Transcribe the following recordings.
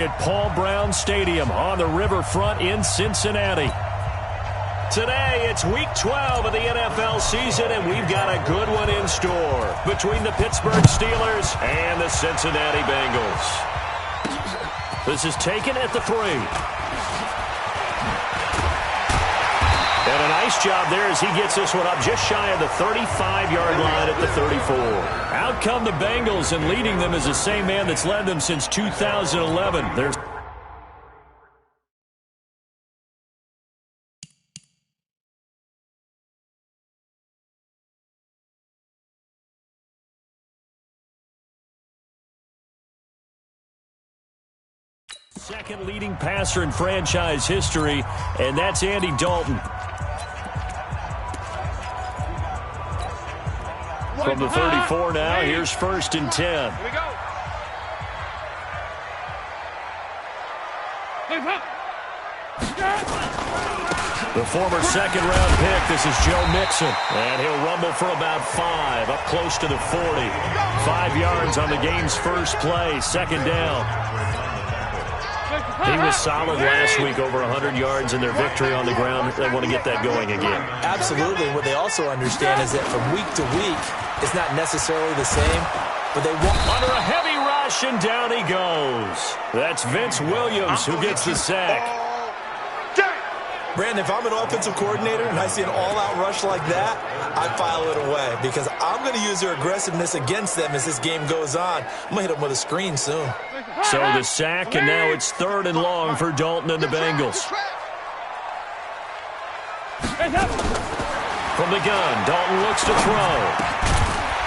At Paul Brown Stadium on the riverfront in Cincinnati. Today, it's Week 12 of the NFL season, and we've got a good one in store between the Pittsburgh Steelers and the Cincinnati Bengals. This is taken at the 3. And a nice job there as he gets this one up just shy of the 35-yard line at the 34. Out come the Bengals, and leading them is the same man that's led them since 2011. There's second leading passer in franchise history, and that's Andy Dalton. From the 34 now, here's 1st and 10. Here we go. The former second-round pick, this is Joe Mixon. And he'll rumble for about 5, up close to the 40. 5 yards on the game's first play, 2nd down. He was solid last week, over 100 yards in their victory on the ground. They want to get that going again. Absolutely. What they also understand is that from week to week, it's not necessarily the same, but they want... Under a heavy rush, and down he goes. That's Vince Williams who gets the sack. Brandon, if I'm an offensive coordinator and I see an all-out rush like that, I file it away because I'm going to use their aggressiveness against them as this game goes on. I'm going to hit them with a screen soon. So the sack, and now it's 3rd and long for Dalton and the Bengals. From the gun, Dalton looks to throw.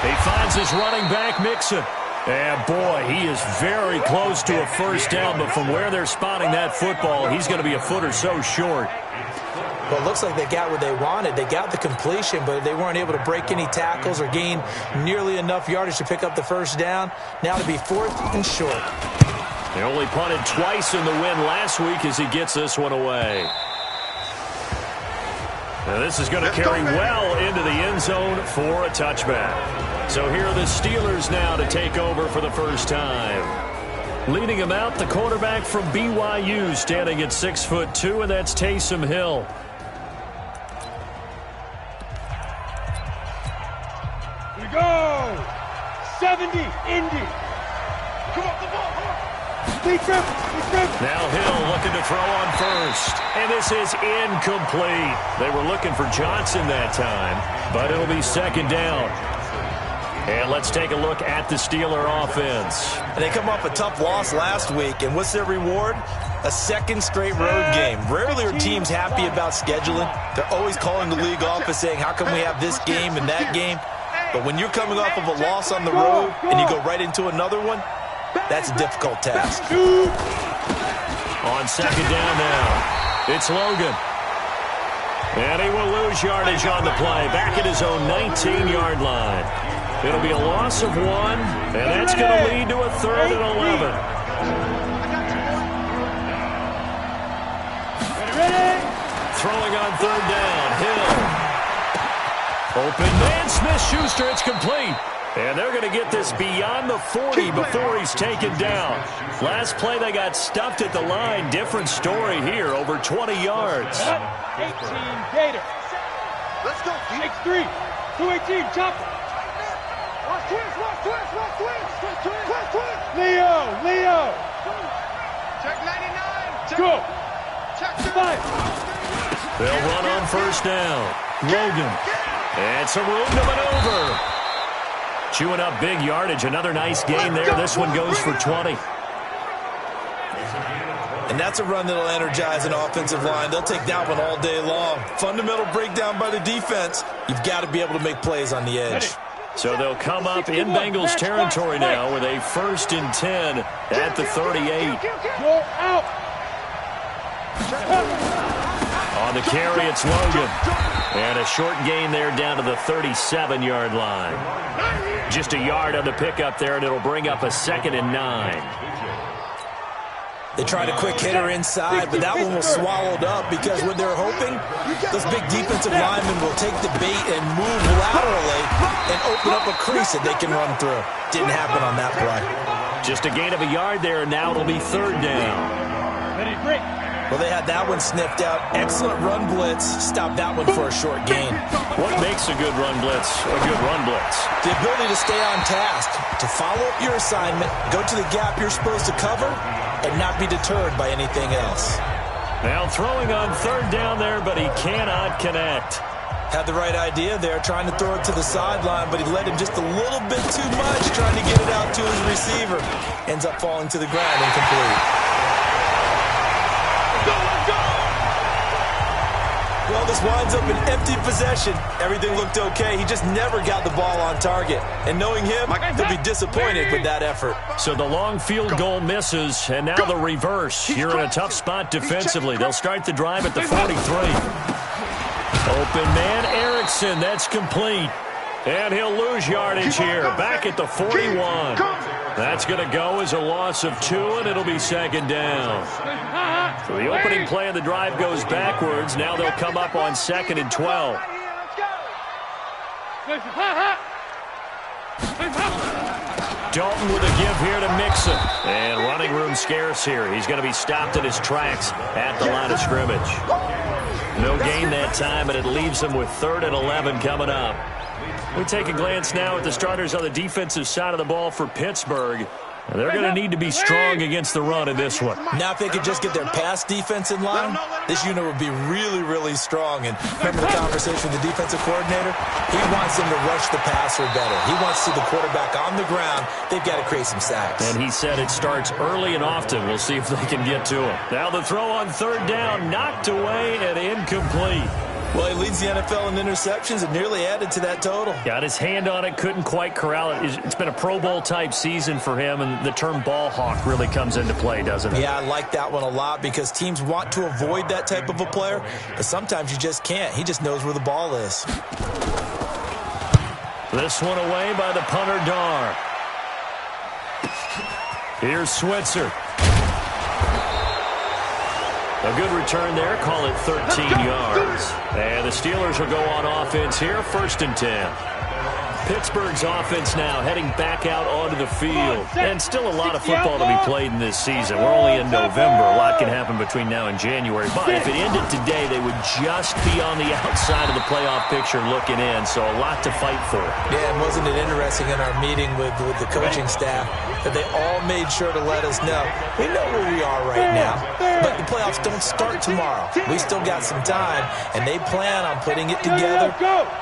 He finds his running back, Mixon. And, boy, he is very close to a first down, but from where they're spotting that football, he's going to be a foot or so short. Well, it looks like they got what they wanted. They got the completion, but they weren't able to break any tackles or gain nearly enough yardage to pick up the first down. Now to be 4th and short. They only punted twice in the win last week as he gets this one away. Now this is going to carry well into the end zone for a touchback. So here are the Steelers now to take over for the first time. Leading them out, the quarterback from BYU, standing at 6'2", and that's Taysom Hill. Here we go. 70, Indy. Come on, come on, come on. Now Hill looking to throw on first. And this is incomplete. They were looking for Johnson that time, but it'll be 2nd down. And let's take a look at the Steeler offense. And they come off a tough loss last week, and what's their reward? A 2nd straight road game. Rarely are teams happy about scheduling. They're always calling the league office saying, how come we have this game and that game? But when you're coming off of a loss on the road and you go right into another one, that's a difficult task. On 2nd down now, it's Logan. And he will lose yardage on the play, back at his own 19-yard line. It'll be a loss of 1, and that's going to lead to a 3rd and 11. Throwing on 3rd down, Hill. Open man, Smith-Schuster, it's complete. And they're going to get this beyond the 40 before he's taken down. Last play, they got stuffed at the line. Different story here, over 20 yards. 18, Gator. Let's go. X3, 218, chopper. Watch twist, watch twist, watch twist. Twist, twist. Leo. Check 99. Check. Go. Check 5. They'll run on first down. Logan. And some room to maneuver. Chewing up big yardage. Another nice gain there. This one goes for 20. And that's a run that'll energize an offensive line. They'll take that one all day long. Fundamental breakdown by the defense. You've got to be able to make plays on the edge. So they'll come up in Bengals territory now with a 1st and 10 at the 38. Out. On the carry, it's Logan. And a short gain there down to the 37-yard line. Just a yard on the pickup there, and it'll bring up a 2nd and 9. They tried a quick hitter inside, but that one was swallowed up because what they're hoping, those big defensive linemen will take the bait and move laterally and open up a crease that they can run through. Didn't happen on that play. Just a gain of a yard there, and now it'll be third down. Ready, break. Well, they had that one sniffed out. Excellent run blitz. Stop that one for a short gain. What makes a good run blitz a good run blitz? The ability to stay on task, to follow up your assignment, go to the gap you're supposed to cover, and not be deterred by anything else. Now throwing on third down there, but he cannot connect. Had the right idea there, trying to throw it to the sideline, but he led him just a little bit too much, trying to get it out to his receiver. Ends up falling to the ground, incomplete. Well, this winds up an empty possession. Everything looked okay. He just never got the ball on target. And knowing him, he'll be disappointed with that effort. So the long field goal misses, and now the reverse. You're in a tough spot defensively. They'll start the drive at the 43. Open man, Erickson. That's complete. And he'll lose yardage here. Back at the 41. That's going to go as a loss of 2, and it'll be second down. So the opening play of the drive goes backwards. Now they'll come up on 2nd and 12. Dalton with a give here to Mixon. And running room scarce here. He's going to be stopped in his tracks at the line of scrimmage. No gain that time, and it leaves him with 3rd and 11 coming up. We take a glance now at the starters on the defensive side of the ball for Pittsburgh. And they're going to need to be strong against the run in this one. Now if they could just get their pass defense in line, this unit would be really, really strong. And remember the conversation with the defensive coordinator? He wants them to rush the passer better. He wants to see the quarterback on the ground. They've got to create some sacks. And he said it starts early and often. We'll see if they can get to him. Now the throw on third down, knocked away and incomplete. Well, he leads the NFL in interceptions and nearly added to that total. Got his hand on it, couldn't quite corral it. It's been a Pro Bowl-type season for him, and the term ball hawk really comes into play, doesn't it? Yeah, I like that one a lot because teams want to avoid that type of a player, but sometimes you just can't. He just knows where the ball is. This one away by the punter, Dar. Here's Switzer. A good return there. Call it 13 yards. And the Steelers will go on offense here. 1st and 10. Pittsburgh's offense now heading back out onto the field. And still a lot of football to be played in this season. We're only in November. A lot can happen between now and January. But if it ended today, they would just be on the outside of the playoff picture looking in. So a lot to fight for. Yeah, and wasn't it interesting in our meeting with the coaching staff that they all made sure to let us know, we know where we are right now, but the playoffs don't start tomorrow. We still got some time, and they plan on putting it together,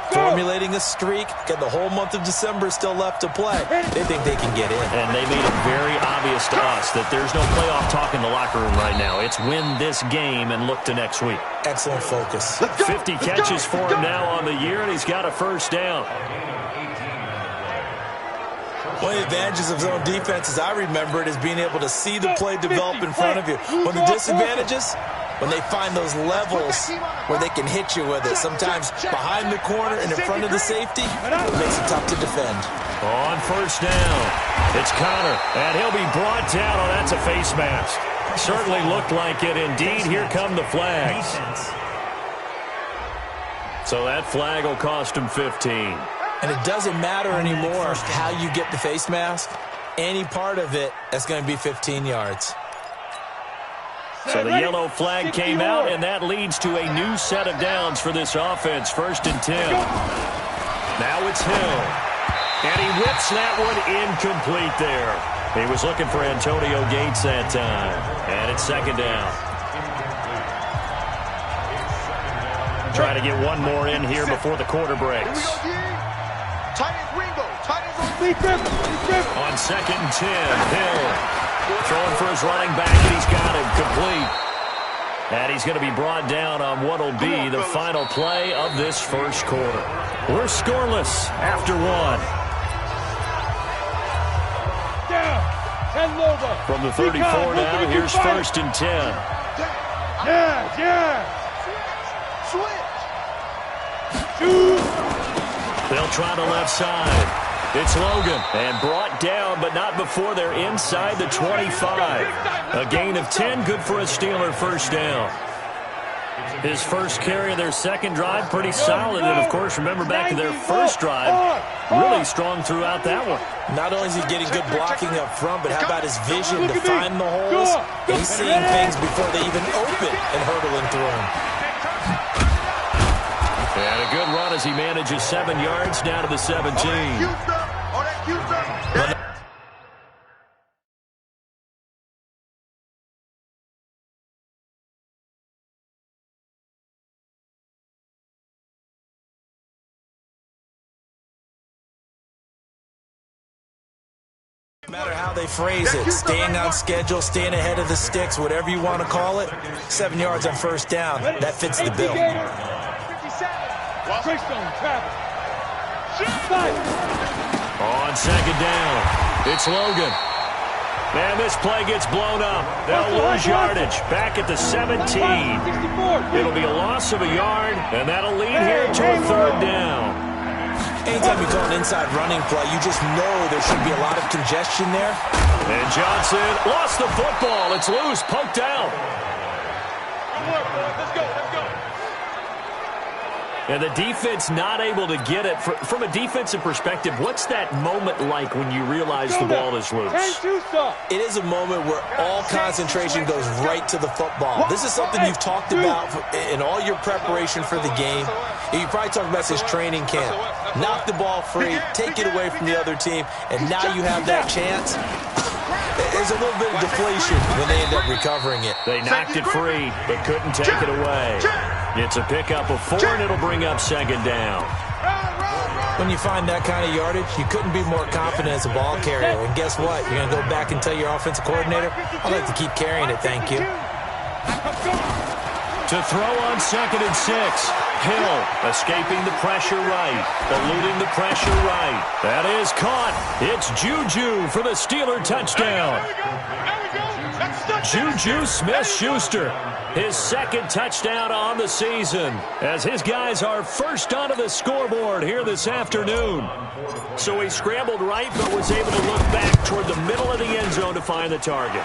formulating a streak, got the whole month of December still left to play. They think they can get in. And they made it very obvious to us that there's no playoff talk in the locker room right now. It's win this game and look to next week. Excellent focus. 50 catches for him now on the year, and he's got a first down. One of the advantages of zone defense, as I remember it, is being able to see the play develop in front of you. One of the disadvantages, when they find those levels where they can hit you with it. Sometimes behind the corner and in front of the safety, it makes it tough to defend. On first down, it's Connor, and he'll be brought down. Oh, that's a face mask. Certainly looked like it. Indeed, here come the flags. So that flag will cost him 15. And it doesn't matter anymore how you get the face mask. Any part of it, that's going to be 15 yards. So the yellow flag came out, and that leads to a new set of downs for this offense. 1st and 10. Now it's Hill. And he whips that one incomplete there. He was looking for Antonio Gates that time. And it's 2nd down. Try to get one more in here before the quarter breaks. On 2nd and 10, Hill throwing for his running back, and he's got him complete. And he's going to be brought down on what will be the final play of this first quarter. We're scoreless after one. From the 34 now, here's 1st and 10. They'll try the left side. It's Logan, and brought down, but not before they're inside the 25. A gain of 10, good for a Steeler first down. His first carry of their second drive, pretty solid. And, of course, remember back to their first drive, really strong throughout that one. Not only is he getting good blocking up front, but how about his vision to find the holes? He's seeing things before they even open and hurdling through them. And a good run as he manages 7 yards down to the 17. No matter how they phrase it, staying on schedule, staying ahead of the sticks, whatever you want to call it, 7 yards on first down, that fits the bill. On second down, it's Logan. Man, this play gets blown up. They'll lose yardage back at the 17. It'll be a loss of a yard, and that'll lead here to a third down. Anytime you call an inside running play, you just know there should be a lot of congestion there. And Johnson lost the football. It's loose, poked out. Let's go. And the defense not able to get it. From a defensive perspective, what's that moment like when you realize the ball is loose? It is a moment where all concentration goes right to the football. This is something you've talked about in all your preparation for the game. You probably talked about this training camp. Knock the ball free, take it away from the other team, and now you have that chance. There's a little bit of deflation when they end up recovering it. They knocked it free, but couldn't take it away. It's a pickup of 4, and it'll bring up second down. When you find that kind of yardage, you couldn't be more confident as a ball carrier. And guess what? You're going to go back and tell your offensive coordinator, I'd like to keep carrying it, thank you. To throw on 2nd and 6. Hill escaping the pressure right, eluding the pressure right. That is caught. It's Juju for the Steeler touchdown. Juju Smith-Schuster, his 2nd touchdown on the season, as his guys are first onto the scoreboard here this afternoon. So he scrambled right, but was able to look back toward the middle of the end zone to find the target.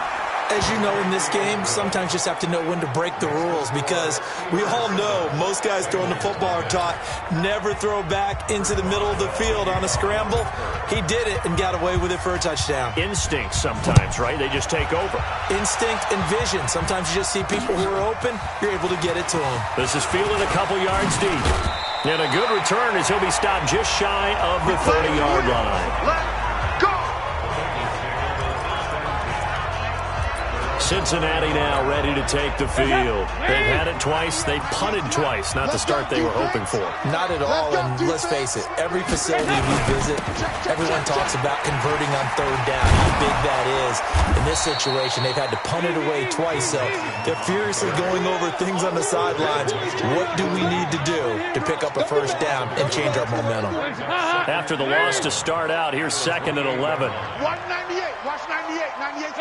As you know, in this game, sometimes you just have to know when to break the rules, because we all know most guys throwing the football are taught never throw back into the middle of the field on a scramble. He did it and got away with it for a touchdown. Instinct sometimes, right? They just take over. Instinct and vision. Sometimes you just see people who are open, you're able to get it to them. This is fielded a couple yards deep. And a good return as he'll be stopped just shy of the 30-yard line. Cincinnati now ready to take the field. They've had it twice. They punted twice. Not the start they were hoping for. Not at all, and let's face it, every facility we visit, everyone talks about converting on third down, how big that is. In this situation, they've had to punt it away twice, so they're furiously going over things on the sidelines. What do we need to do to pick up a first down and change our momentum? After the loss to start out, here's 2nd and 11. Watch 98. Watch 98. 98.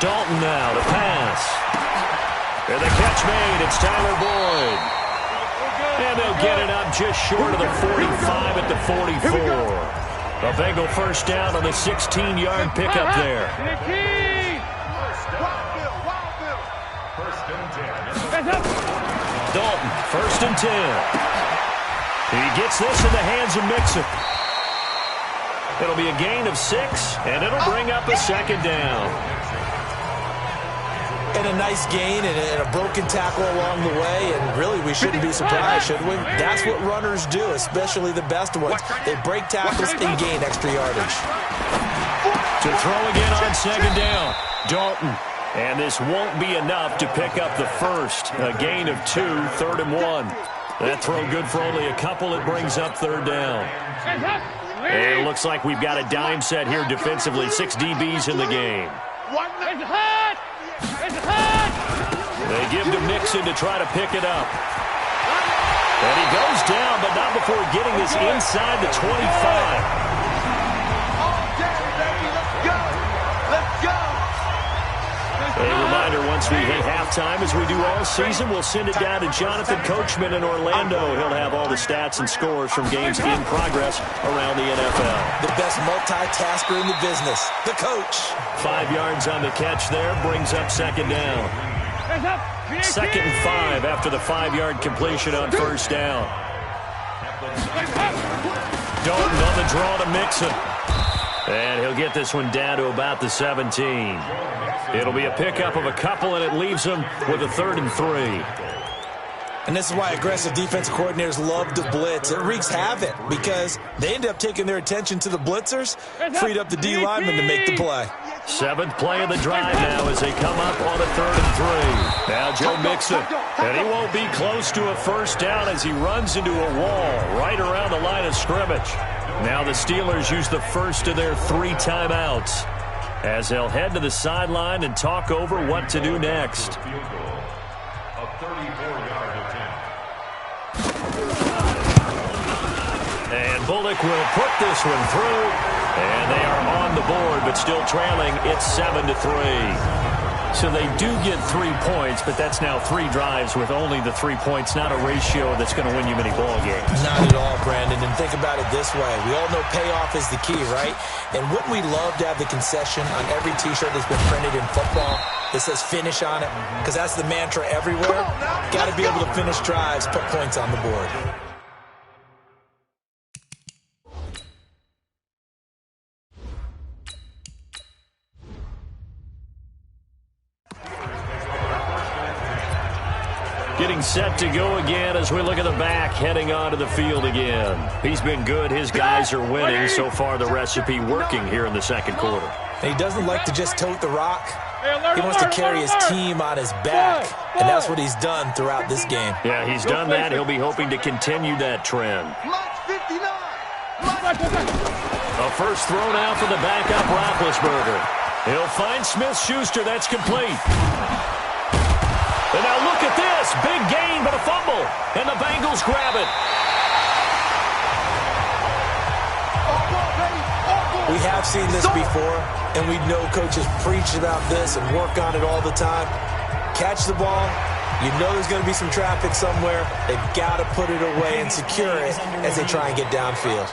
Dalton now to pass. And the catch made. It's Tyler Boyd. And they'll get it up just short of the 45 at the 44. A Bengal first down on the 16-yard pickup there. Dalton, 1st and 10. He gets this in the hands of Mixon. It'll be a gain of 6, and it'll bring up a second down. And a nice gain and a broken tackle along the way, and really we shouldn't be surprised, should we? That's what runners do, especially the best ones. They break tackles and gain extra yardage. To throw again on second down, Dalton. And this won't be enough to pick up the first. A gain of 2, 3rd and 1. That throw good for only a couple. It brings up third down. And it looks like we've got a dime set here defensively. 6 DBs in the game. They give to Mixon to try to pick it up. And he goes down, but not before getting this inside the 25. A reminder, once we hit halftime, as we do all season, we'll send it down to Jonathan Coachman in Orlando. He'll have all the stats and scores from games in progress around the NFL. The best multitasker in the business, the coach. 5 yards on the catch there, brings up second down. 2nd and 5 after the 5-yard completion on first down. Dalton on the draw to Mixon. And he'll get this one down to about the 17. It'll be a pickup of a couple, and it leaves him with a 3rd and 3. And this is why aggressive defensive coordinators love to blitz. It wreaks havoc because they end up taking their attention to the blitzers, freed up the D lineman to make the play. 7th play of the drive now as they come up on a 3rd and 3. Now Joe Mixon, and he won't be close to a first down as he runs into a wall right around the line of scrimmage. Now the Steelers use the first of their 3 timeouts as they'll head to the sideline and talk over what to do next. And Bullock will put this one through, and they are on the board, but still trailing. It's 7-3. So they do get 3 points, but that's now 3 drives with only the 3 points, not a ratio that's going to win you many ball games. Not at all, Brandon. And think about it this way. We all know payoff is the key, right? And wouldn't we love to have the concession on every T-shirt that's been printed in football that says finish on it? Because that's the mantra everywhere. Got to be able to finish drives, put points on the board. Getting set to go again as we look at the back, heading onto the field again. He's been good. His guys are winning. So far, the recipe working here in the second quarter. And he doesn't like to just tote the rock. He wants to carry his team on his back, and that's what he's done throughout this game. Yeah, he's done that. He'll be hoping to continue that trend. A first throw now for the backup Roethlisberger. He'll find Smith-Schuster. That's complete. And now look at this. Big gain, but a fumble. And the Bengals grab it. We have seen this before, and we know coaches preach about this and work on it all the time. Catch the ball. You know there's going to be some traffic somewhere. They've got to put it away and secure it as they try and get downfield.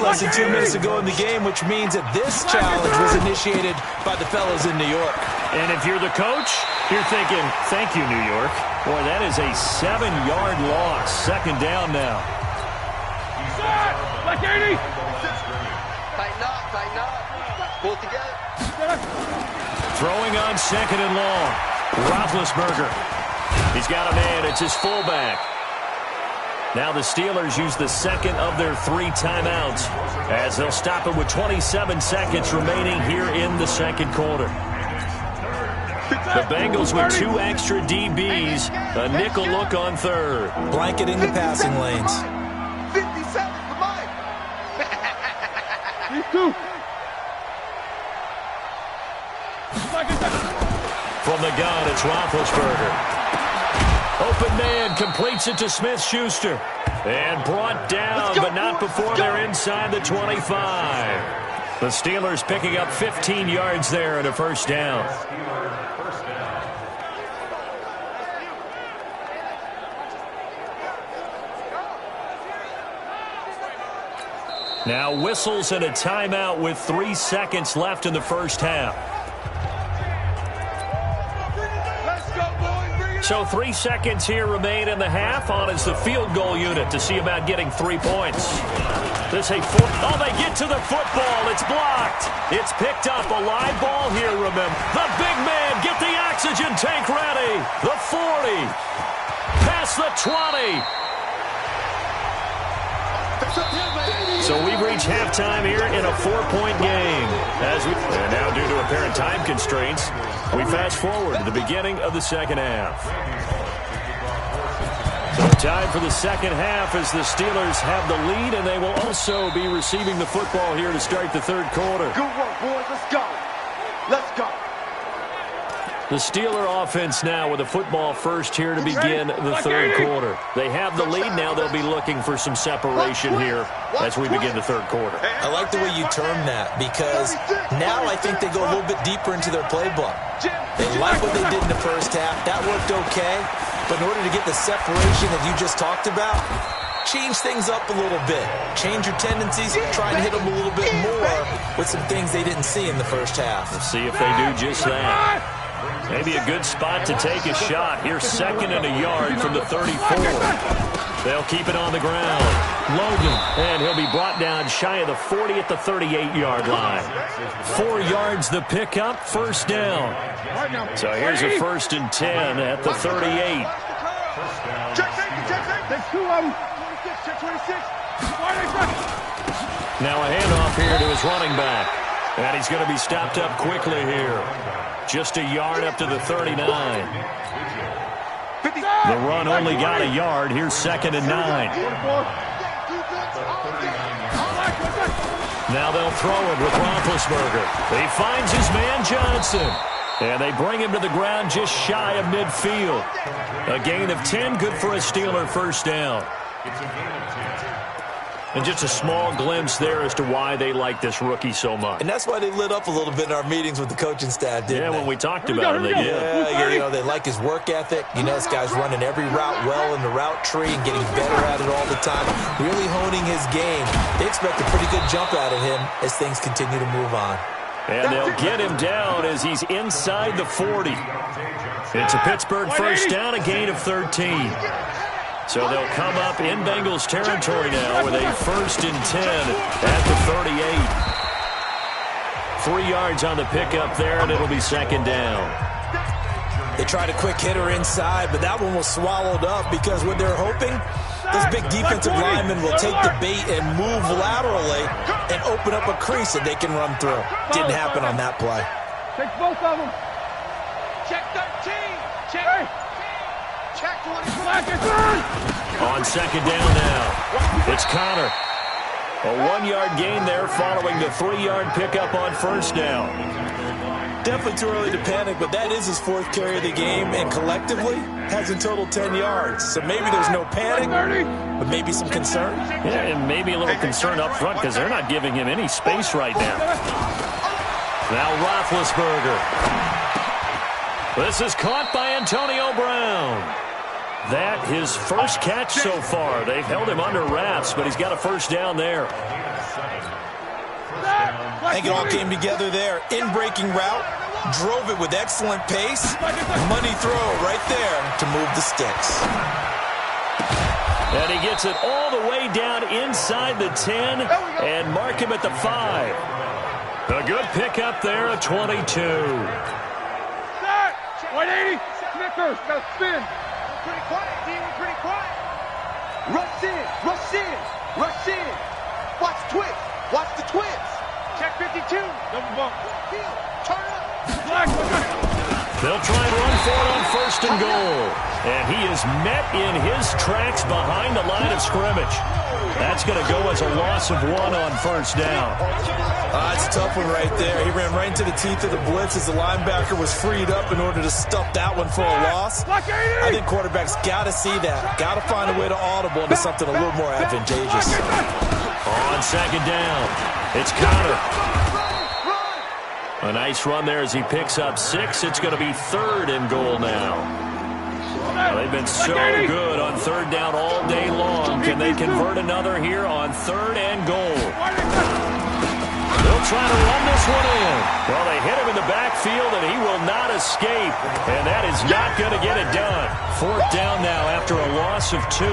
Less than 2 minutes ago in the game, which means that this challenge was initiated by the fellows in New York. And if you're the coach, you're thinking, thank you, New York. Boy, that is a 7-yard loss. 2nd down now. Like 80. Tighten up. Pull together. Throwing on 2nd and long. Roethlisberger. He's got a man. It's his fullback. Now the Steelers use the 2nd of their 3 timeouts as they'll stop it with 27 seconds remaining here in the second quarter. The Bengals with 2 extra DBs, a nickel look on 3rd. Blanketing the passing lanes. 57 for mine. From the gun, it's Roethlisberger. Open man completes it to Smith-Schuster. And brought down, but not before they're inside the 25. The Steelers picking up 15 yards there and a first down. Now whistles and a timeout with 3 seconds left in the first half. So 3 seconds here remain in the half. On is the field goal unit to see about getting 3 points. This a oh, they get to the football. It's blocked. It's picked up. A live ball here, remember. The big man, get the oxygen tank ready. The 40. Past the 20. So we've reached halftime here in a 4-point game. And now, due to apparent time constraints, we fast forward to the beginning of the second half. So time for the second half as the Steelers have the lead, and they will also be receiving the football here to start the third quarter. Good work, boys. Let's go. Let's go. The Steeler offense now with the football first here to begin the third quarter. They have the lead now. They'll be looking for some separation here as we begin the third quarter. I like the way you term that because now I think they go a little bit deeper into their playbook. They like what they did in the first half. That worked okay. But in order to get the separation that you just talked about, change things up a little bit. Change your tendencies. Try and hit them a little bit more with some things they didn't see in the first half. We'll see if they do just that. Maybe a good spot to take a shot. Here's 2nd and a yard from the 34. They'll keep it on the ground. Logan, and he'll be brought down shy of the 40 at the 38-yard line. 4 yards the pickup, first down. So here's a 1st and 10 at the 38. Now a handoff here to his running back. And he's going to be stopped up quickly here. Just a yard up to the 39. The run only got a yard. Here's 2nd and 9. Now they'll throw it with Roethlisberger. He finds his man Johnson. And they bring him to the ground just shy of midfield. A gain of 10, good for a Steeler first down. And just a small glimpse there as to why they like this rookie so much. And that's why they lit up a little bit in our meetings with the coaching staff, didn't they? When we talked about him, they did. Yeah, you know, they like his work ethic. You know, this guy's running every route well in the route tree and getting better at it all the time. Really honing his game. They expect a pretty good jump out of him as things continue to move on. And they'll get him down as he's inside the 40. It's a Pittsburgh first down, a gain of 13. So they'll come up in Bengals territory now with a 1st and 10 at the 38. 3 yards on the pickup there, and it'll be 2nd down. They tried a quick hitter inside, but that one was swallowed up because what they're hoping, those big defensive linemen will take the bait and move laterally and open up a crease that they can run through. Didn't happen on that play. Take both of them. Check 13. Check. Check 20. On 2nd down now, it's Connor. A 1-yard gain there following the 3-yard pickup on first down. Definitely too early to panic, but that is his 4th carry of the game, and collectively has in total 10 yards. So maybe there's no panic, but maybe some concern. Yeah, and maybe a little concern up front because they're not giving him any space right now. Now Roethlisberger. This is caught by Antonio Brown. That his first catch so far. They've held him under wraps, but he's got a first down there. I think it all came together there. In-breaking route, drove it with excellent pace. Money throw right there to move the sticks. And he gets it all the way down inside the 10 and mark him at the 5. A good pickup there at 22. 180. Snickers. Got to spin. Pretty quiet, D. We're pretty quiet. Rush in. Rush in. Rush in. Watch twist. Watch the twist. Check 52. Double bump. Turn up. Black. They'll try and run for it on 1st and goal. And he is met in his tracks behind the line of scrimmage. That's going to go as a loss of 1 on 1st down. It's a tough one right there. He ran right into the teeth of the blitz as the linebacker was freed up in order to stuff that one for a loss. I think quarterbacks got to see that. Got to find a way to audible into something a little more advantageous. On 2nd down, it's Connor. A nice run there as he picks up 6. It's going to be 3rd and goal now. Well, they've been so good on 3rd down all day long. Can they convert another here on 3rd and goal? They'll try to run this one in. Well, they hit him in the backfield, and he will not escape. And that is not going to get it done. 4th down now after a loss of 2.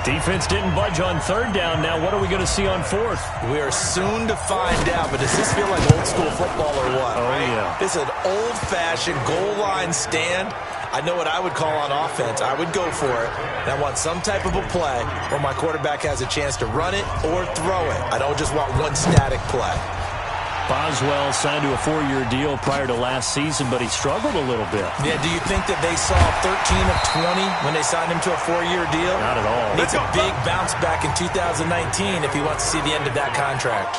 Defense didn't budge on 3rd down. Now what are we going to see on 4th? We are soon to find out, but does this feel like old school football or what? Oh, yeah. This is an old-fashioned goal line stand. I know what I would call on offense. I would go for it. And I want some type of a play where my quarterback has a chance to run it or throw it. I don't just want one static play. Boswell signed to a 4-year deal prior to last season, but he struggled a little bit. Yeah, do you think that they saw 13 of 20 when they signed him to a 4-year deal? Not at all. Needs a big bounce back in 2019 if he wants to see the end of that contract.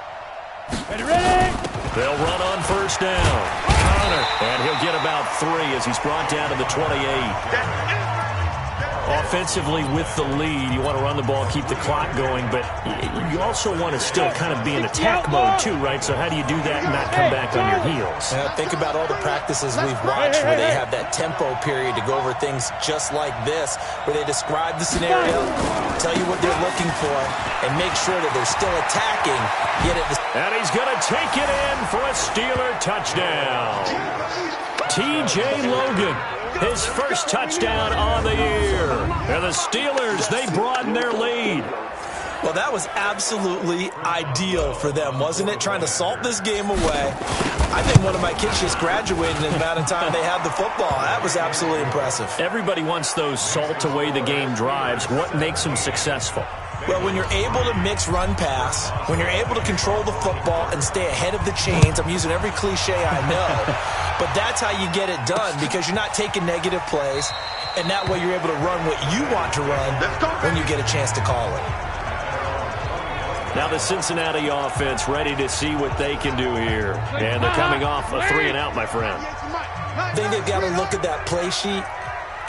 They'll run on first down. Connor, and he'll get about 3 as he's brought down to the 28. Offensively with the lead, you want to run the ball, keep the clock going, but you also want to still kind of be in attack mode too, right? So how do you do that and not come back on your heels? Think about all the practices we've watched where they have that tempo period to go over things just like this, where they describe the scenario, tell you what they're looking for, and make sure that they're still attacking. And he's going to take it in for a Steeler touchdown. T.J. Logan. His first touchdown on the year. And the Steelers, they broaden their lead. Well, that was absolutely ideal for them, wasn't it? Trying to salt this game away. I think one of my kids just graduated in the amount of time they had the football. That was absolutely impressive. Everybody wants those salt away the game drives. What makes them successful? Well, when you're able to mix run-pass, when you're able to control the football and stay ahead of the chains, I'm using every cliche I know, but that's how you get it done because you're not taking negative plays, and that way you're able to run what you want to run when you get a chance to call it. Now the Cincinnati offense ready to see what they can do here. And they're coming off a 3-and-out, my friend. I think they've got to look at that play sheet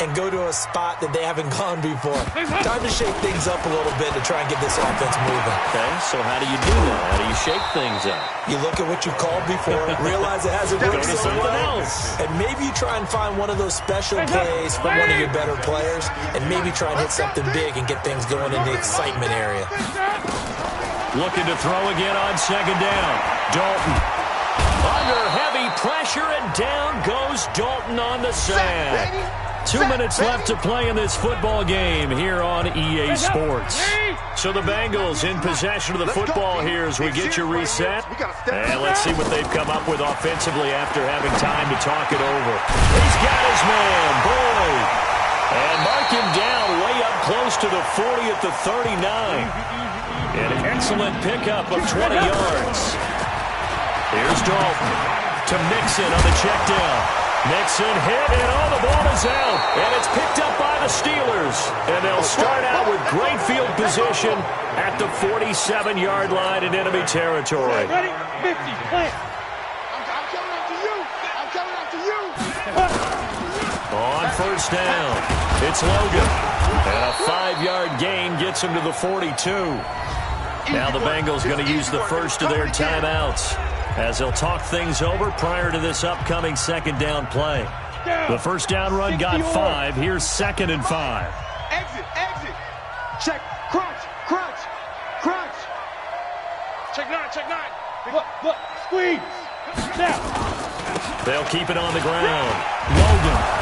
and go to a spot that they haven't gone before. Time to shake things up a little bit to try and get this offense moving. Okay, so how do you do that? How do you shake things up? You look at what you called before, realize it hasn't worked so well, and maybe you try and find one of those special plays from one of your better players, and maybe try and hit something big and get things going in the excitement area. Looking to throw again on second down. Dalton. Under heavy pressure, and down goes Dalton on the sack. 2 minutes left to play in this football game here on EA Sports. So the Bengals in possession of the football here as we get you reset. And let's see what they've come up with offensively after having time to talk it over. He's got his man, Boyd. And mark him down way up close to the 40 at the 39. An excellent pickup of 20 yards. Here's Dalton to Mixon on the check down. Mixon hit, and the ball is out. And it's picked up by the Steelers. And they'll start out with great field position at the 47-yard line in enemy territory. Ready? 50, plant. I'm coming after you. I'm coming after you. On first down, it's Logan. And a 5-yard gain gets him to the 42. Now the Bengals going to use the first of their timeouts as they'll talk things over prior to this upcoming second down play. The first down run got 5. Here's 2nd and 5. Exit, exit. Check, crunch, crunch, crunch. Check 9. Look, squeeze. Now. They'll keep it on the ground. Logan.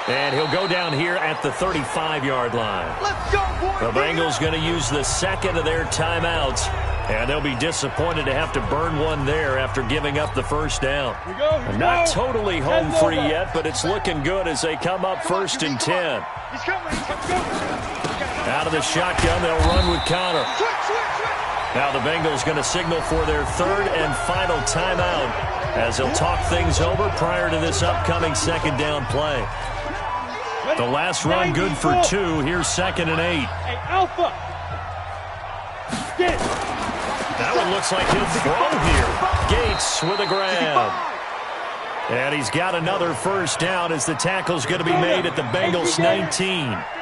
And he'll go down here at the 35-yard line. Let's go, boys. The Bengals going to use the second of their timeouts. And they'll be disappointed to have to burn one there after giving up the first down. Not totally home free yet, but it's looking good as they come up 1st and 10. He's coming. Out of the shotgun, they'll run with Connor. Now the Bengals going to signal for their 3rd and final timeout as they'll talk things over prior to this upcoming second down play. The last run good for 2. Here's 2nd and 8. Hey, Alpha. Get it. That one looks like he'll throw here. Gates with a grab. And he's got another first down as the tackle's going to be made at the Bengals 19.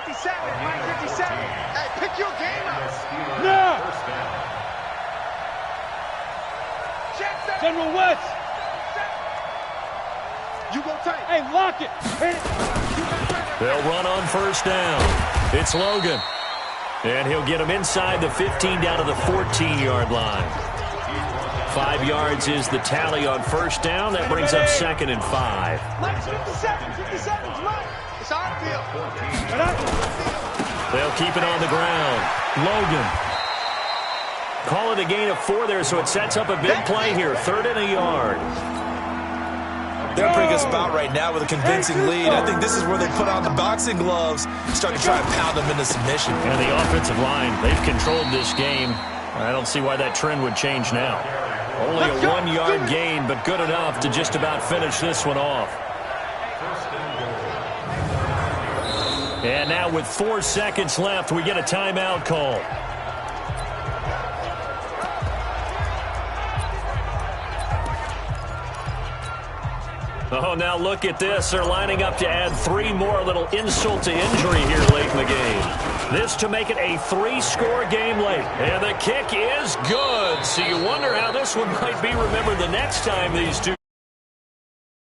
57, Mike 57. Hey, pick your game up. No. General West. You go tight. Hey, lock it. Hit it. They'll run on first down. It's Logan. And he'll get him inside the 15 down to the 14-yard line. 5 yards is the tally on first down. That brings up 2nd and 5. Mike's 57. 57's Mike. It's our field. They'll keep it on the ground. Logan. Call it a gain of 4 there, so it sets up a big play here. 3rd and a yard. They're in a pretty good spot right now with a convincing lead. I think this is where they put on the boxing gloves, start to try and pound them into submission. And the offensive line, they've controlled this game. I don't see why that trend would change now. Only a 1-yard gain, but good enough to just about finish this one off. And now with 4 seconds left, we get a timeout call. Oh, now look at this. They're lining up to add 3 more, a little insult to injury here late in the game. This to make it a 3-score game late. And the kick is good. So you wonder how this one might be remembered the next time these two